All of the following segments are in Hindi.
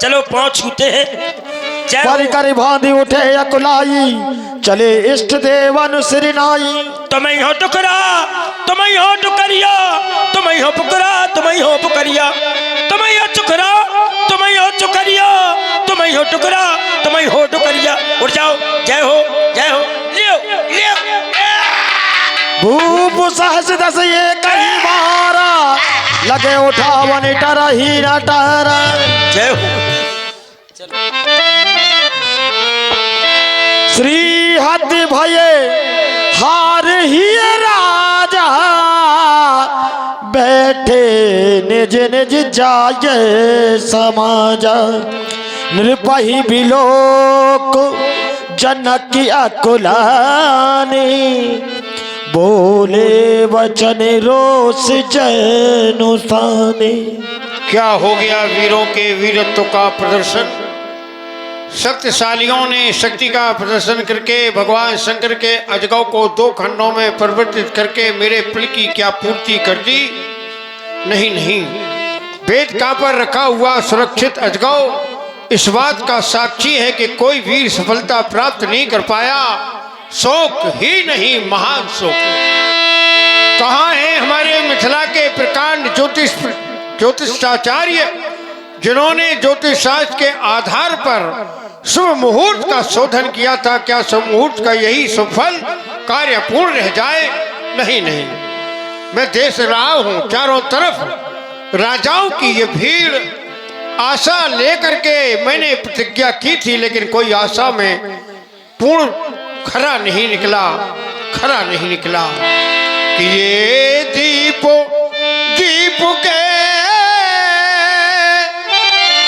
चलो पाँव छूते हैं। पर कर भांति उठे अकुलाई, चले इष्ट देवन श्री नाई। तुम्हें हो टुकरा, तुम्हें हो टुकरिया, तुम्हें हो पुकरा, तुम्हें हो पुकरिया, तुम्हें हो चुकरा, तुम्हें हो चुकरिया, तुम्हें हो टुकरा, तुम्हें हो टुकरिया। उठ जाओ, जय हो, जय हो, लियो लियो। भूप सहस दस ये कहीं मारा, लगे उठावन टरही न टहरा। जय हो। श्री हति भये हार ही राजा, बैठे निज निज जाय समाजा। नृपहि बिलोक जनक अकुलानी, बोले वचन रोष जनुसाने। क्या हो गया वीरों के वीरत्व का प्रदर्शन। शक्तिशालियों ने शक्ति का प्रदर्शन करके भगवान शंकर के अजगव को 2 खंडों में परिवर्तित करके मेरे प्रिय की क्या पूर्ति कर दी। नहीं नहीं, वेद का पर रखा हुआ सुरक्षित अजगव इस बात का साक्षी है कि कोई वीर सफलता प्राप्त नहीं कर पाया। शोक ही नहीं, महान शोक। कहाँ है हमारे मिथिला के प्रकांड ज्योतिषाचार्य जिन्होंने ज्योतिष शास्त्र के आधार पर शुभ मुहूर्त का शोधन किया था। क्या शुभ मुहूर्त का यही सफल कार्य पूर्ण रह जाए। नहीं नहीं, मैं देख रहा हूं चारों तरफ राजाओं की ये भीड़। आशा लेकर के मैंने प्रतिज्ञा की थी, लेकिन कोई आशा में पूर्ण खरा नहीं निकला, खरा नहीं निकला। कि ये दीप के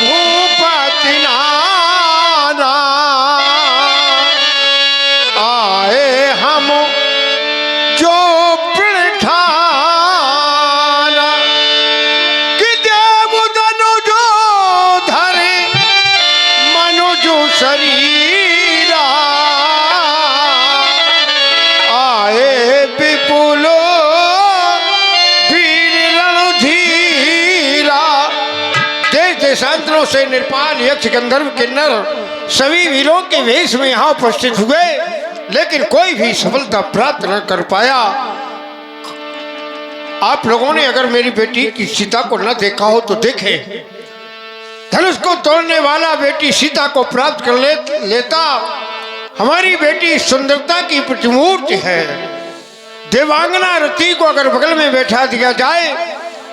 भूपति नाना आए हम जो प्रणठाना, कि देव धनुजो धरे मनुजो शरीरा, आए विपुलो वीर रणधीरा। देश देशांतरों से निर्पाल यक्ष गंधर्व किन्नर सभी वीरों के वेश में यहाँ उपस्थित हुए, लेकिन कोई भी सफलता प्राप्त न कर पाया। आप लोगों ने अगर मेरी बेटी की सीता को न देखा हो तो देखें। धनुष को तोड़ने वाला बेटी सीता को प्राप्त कर लेता। हमारी बेटी सुंदरता की प्रतिमूर्ति है। देवांगना रति को अगर बगल में बैठा दिया जाए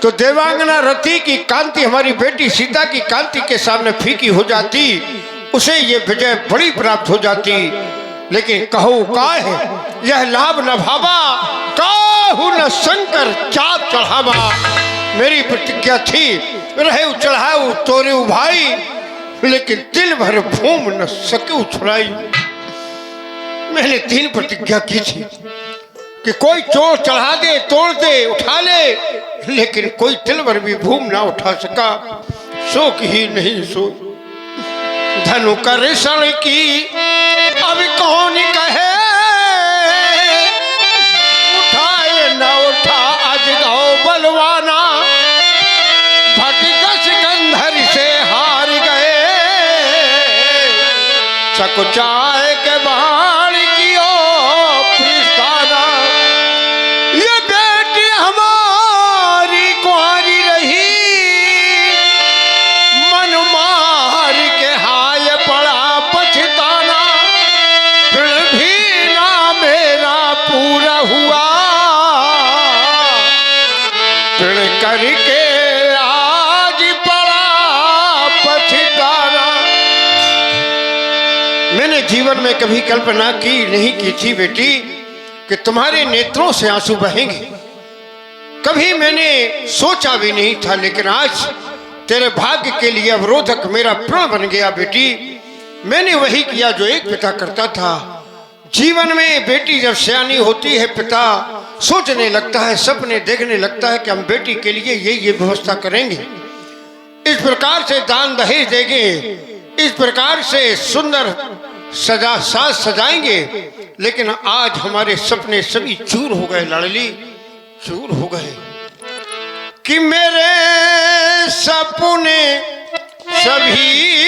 तो देवांगना रति की कांति हमारी बेटी सीता की कांति के सामने फीकी हो जाती। उसे ये विजय बड़ी प्राप्त हो जाती। लेकिन कहूँ का है यह लाभ न भावा, काहू न शंकर चाप चढ़ावा। मेरी प्रतिज्ञा थी रहे चढ़ाऊ तोरे भाई, लेकिन दिल भर भूम न सके छुड़ाई। मैंने 3 प्रतिज्ञा की थी कि कोई चोर चढ़ा दे, तोड़ दे, उठा ले, लेकिन कोई दिल भर भी भूम ना उठा सका। शोक ही नहीं सो धनु कर षण की अब कौन कहे, उठाए न उठा अजगव बलवाना, भटकस गंधर से हार गए, सकुचाए के बाण कियो प्रस्थाना। ये बेटी हमारी कुंवारी रही, मन मार के हाय पड़ा पछताना, फिर भी ना मेरा पूरा हुआ, फिर करके आज पड़ा पछताना। मैंने जीवन में कभी कल्पना की नहीं की थी बेटी कि तुम्हारे नेत्रों से आंसू बहेंगे। कभी मैंने सोचा भी नहीं था, लेकिन आज तेरे भाग्य के लिए अवरोधक मेरा प्रण बन गया बेटी। मैंने वही किया जो एक पिता करता था। जीवन में बेटी जब सयानी होती है, पिता सोचने लगता है, सपने देखने लगता है कि हम बेटी के लिए ये व्यवस्था करेंगे, इस प्रकार से दान दहेज देंगे, इस प्रकार से सुंदर साज सजाएंगे। लेकिन आज हमारे सपने सभी चूर हो गए लाडली, चूर हो गए। कि मेरे सपने सभी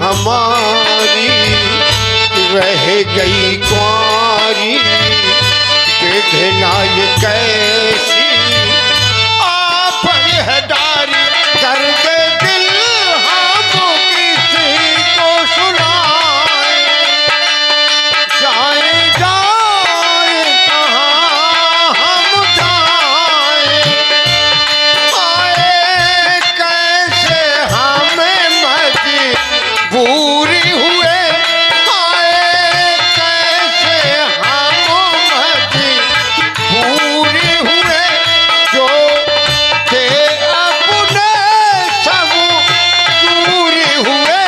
हमारी रह गई कुंवारी, विधना ये कैसी आपन है डारी, दर्द दिल हम किसी को सुनाए, जाए जाए कहाँ हम जाए, आए कैसे हमें मजबूरी हुए, आए कैसे हम मजबूरी हुए, जो थे अपने सब दूरी हुए,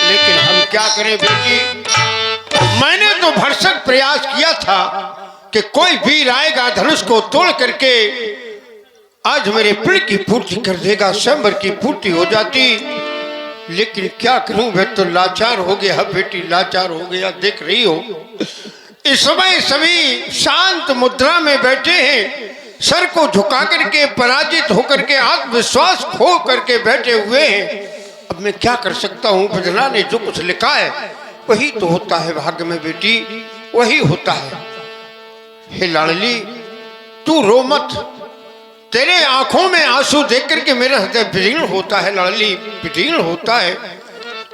लेकिन हम क्या करें बेटी, मैंने तो भरसक प्रयास किया था कि कोई वीर आएगा धनुष को तोड़ करके आज मेरे पिड़ की पूर्ति कर देगा, स्वयंवर की पूर्ति हो जाती, लेकिन क्या करूं, मैं तो लाचार हो गया बेटी, लाचार हो गया। देख रही हो इस समय सभी शांत मुद्रा में बैठे हैं, सर को झुका करके पराजित होकर के आत्मविश्वास खो करके बैठे हुए हैं। अब मैं क्या कर सकता हूँ, विधना ने जो कुछ लिखा है वही तो होता है भाग्य में बेटी, वही होता है। हे लाडली तू रो मत, तेरे आंखों में आंसू देख करके मेरा हृदय विदीर्ण होता है लाडली, विदीर्ण होता है।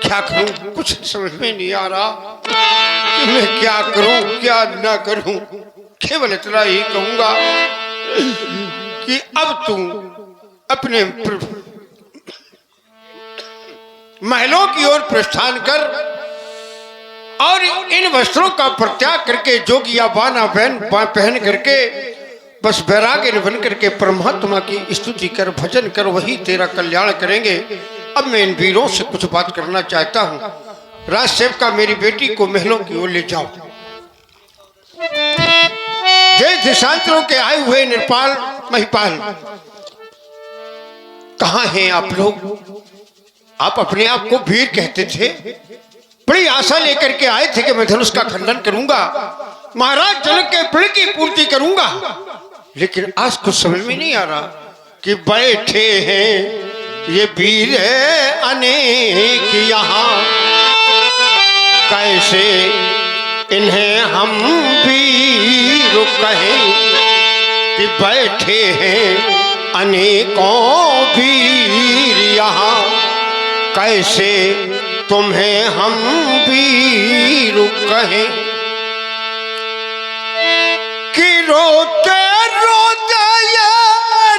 क्या करूं, कुछ समझ में नहीं आ रहा कि मैं क्या करूं क्या ना करूं। केवल इतना ही कहूंगा कि अब तू अपने महलों की ओर प्रस्थान कर और इन वस्त्रों का परित्याग करके जोगिया बाना पहन करके बस वैराग्य बन करके परमात्मा की स्तुति कर, भजन कर, वही तेरा कल्याण करेंगे। अब मैं इन वीरों से कुछ बात करना चाहता हूँ। राज सेवका मेरी बेटी को महलों की ओर ले जाओ। देश देशांतरों के आए हुए नेपाल महिपाल, कहाँ हैं आप लोग? आप अपने आप को वीर कहते थे, बड़ी आशा लेकर के आए थे कि मैं धनुष का खंडन करूंगा, महाराज जनक के पिड़ की पूर्ति करूंगा, लेकिन आज कुछ समझ में नहीं आ रहा कि बैठे हैं ये वीर अनेक यहाँ, कैसे इन्हें हम वीर कहें कि बैठे हैं अनेकों वीर यहाँ, कैसे तुम्हें हम वीर कहें कि रोते रोते ये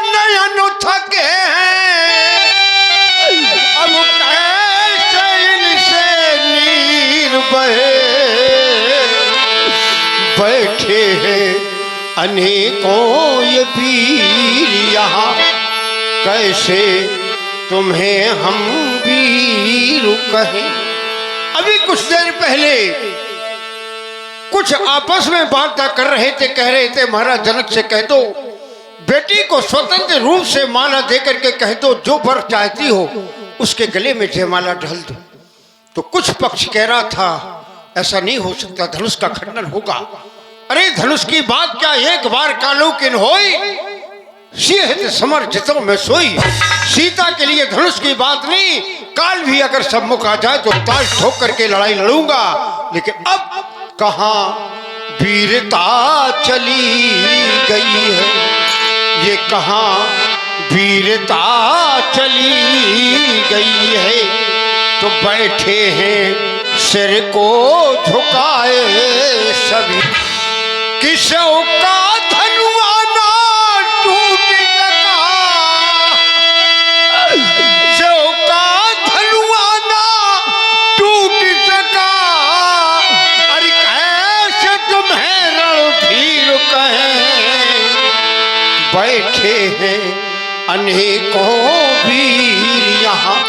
नयन थके हैं, अब कैसे इनसे नीर बहे, बैठे हैं अनेकों ये वीर यहाँ, कैसे तुम्हें हम वीर कहें। अभी कुछ देर पहले कुछ आपस में वार्ता कर रहे थे, कह रहे थे महाराज जनक से कह दो बेटी को स्वतंत्र रूप से माला देकर के कह दो, जो वर चाहती हो उसके गले में जयमाला ढल दो। तो कुछ पक्ष कह रहा था ऐसा नहीं हो सकता, धनुष का खंडन होगा। अरे धनुष की बात क्या, एक बार कालूकिन होई सिंह समर जितो में सोई। सीता के लिए धनुष की बात नहीं, काल भी अगर सम्मुख आ जाए तो ताल ठोक करके लड़ाई लड़ूंगा, लेकिन अब कहाँ वीरता चली गई है, ये कहाँ वीरता चली गई है। तो बैठे हैं सिर को झुकाए सभी, किसों का धनुआ ना टूट सका, किसों का धनुआ ना टूट सका। अरे कैसे तुम्हें रणधीर कहें, बैठे हैं अनेकों वीर यहाँ,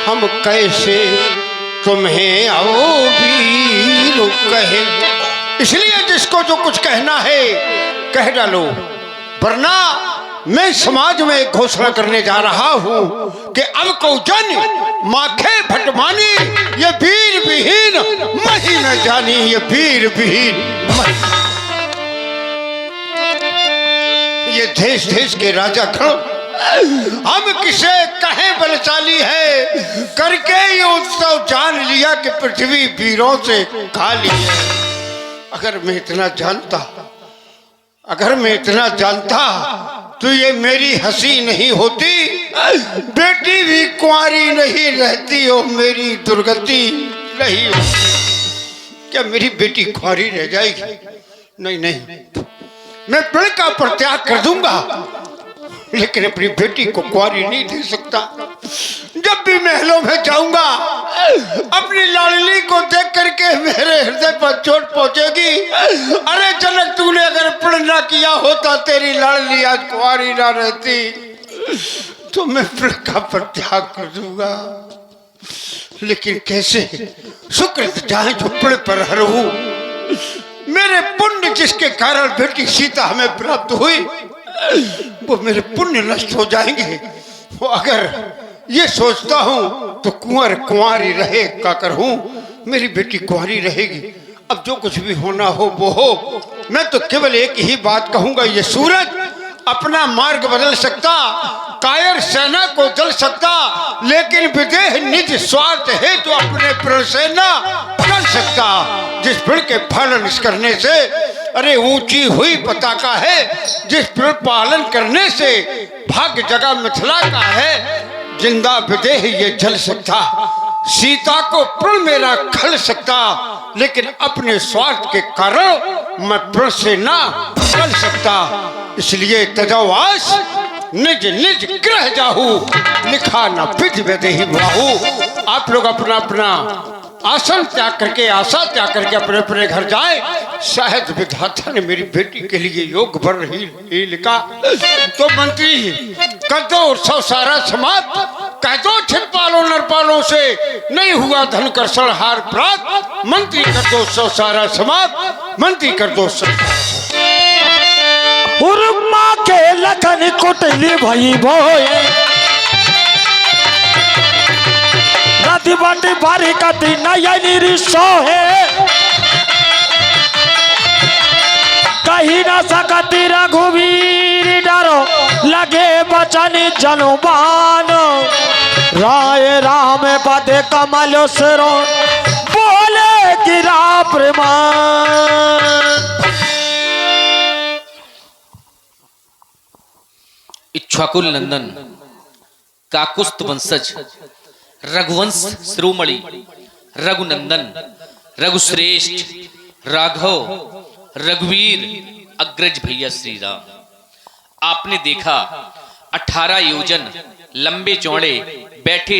हम कैसे तुम्हें आओ वीर कहें। इसलिए जिसको जो कुछ कहना है कह डालो, वरना मैं समाज में एक घोषणा करने जा रहा हूं कि अब को जन माखे भटमानी, ये वीर विहीन मही न जानी, ये वीर विहीन मही। ये देश देश के राजा खड़ो, हम किसे कहें बलशाली है, करके ये उत्सव जान लिया कि पृथ्वी वीरों से खाली है। अगर मैं इतना जानता तो ये मेरी हंसी नहीं होती, बेटी भी कुंवारी नहीं रहती हो, मेरी दुर्गति नहीं हो। क्या मेरी बेटी कुंवारी रह जाएगी? नहीं, मैं पिड़ का परित्याग कर दूंगा, लेकिन अपनी बेटी को कुंवारी नहीं दे सकता। जब भी महलों में जाऊंगा, अपनी लाडली को देख करके मेरे हृदय पर चोट पहुंचेगी। अरे जनक, तूने अगर प्रण ना किया होता, तेरी लाडली आज कुंवारी ना रहती, तो मैं प्रण का परित्याग कर दूंगा। लेकिन कैसे? सुकृत जाए जो प्रण पर हरू, मेरे पुण्य जिसके कारण बेटी सीता हमें प्राप्त हुई, वो मेरे पुण्य नष्ट हो जाएंगे। वो अगर ये सोचता हूं तो कुंवारी रहे का कर हूं, मेरी बेटी कुंवारी रहेगी। अब जो कुछ भी होना हो वो हो। मैं तो केवल एक ही बात कहूंगा, ये सूरज अपना मार्ग बदल सकता, कायर सेना को जल सकता, लेकिन विदेह निज स्वार्थ है तो अपने प्रण से न कर सकता। जिस पेड़ के पालन करने से, अरे ऊंची हुई पताका है, जिस पेड़ पालन करने से भाग्य जगह मिथिला का है, जिंदा विदेह ये जल सकता। सीता को प्रण मेरा खल सकता, लेकिन अपने स्वार्थ के कारण मैं प्रण से ना चल सकता। इसलिए तजवास निज निज ग्रह जाहू, लिखा न विधि विदेही बाहू। आप लोग अपना अपना आसन त्याग करके, आशा त्याग करके अपने अपने घर जाए। शायद विधाता ने मेरी बेटी के लिए योग भर ही लिखा। तो मंत्री कर दो उत्सव सारा समाप्त, कह दो छिपालो नरपालों से नहीं हुआ धन कर संहार प्राप्त। मंत्री कर दो उत्सव सारा समाप्त, मंत्री कर दो उर्मा के लखन कुटली भई भोए, नदी बंडी भारी कति नयनी रिसो है, कहीं न सकती रघुवीर डरो, लगे बचन जनुबान, राय राम पद कमल सिरो, बोले गिरा प्रमाण। इक्ष्वाकुल नंदन काकुस्थ वंशज रघुवंश शिरोमणि रघुनंदन रघुश्रेष्ठ राघव रघुवीर अग्रज भैया श्री राम। आपने देखा 18 योजन लंबे चौड़े बैठे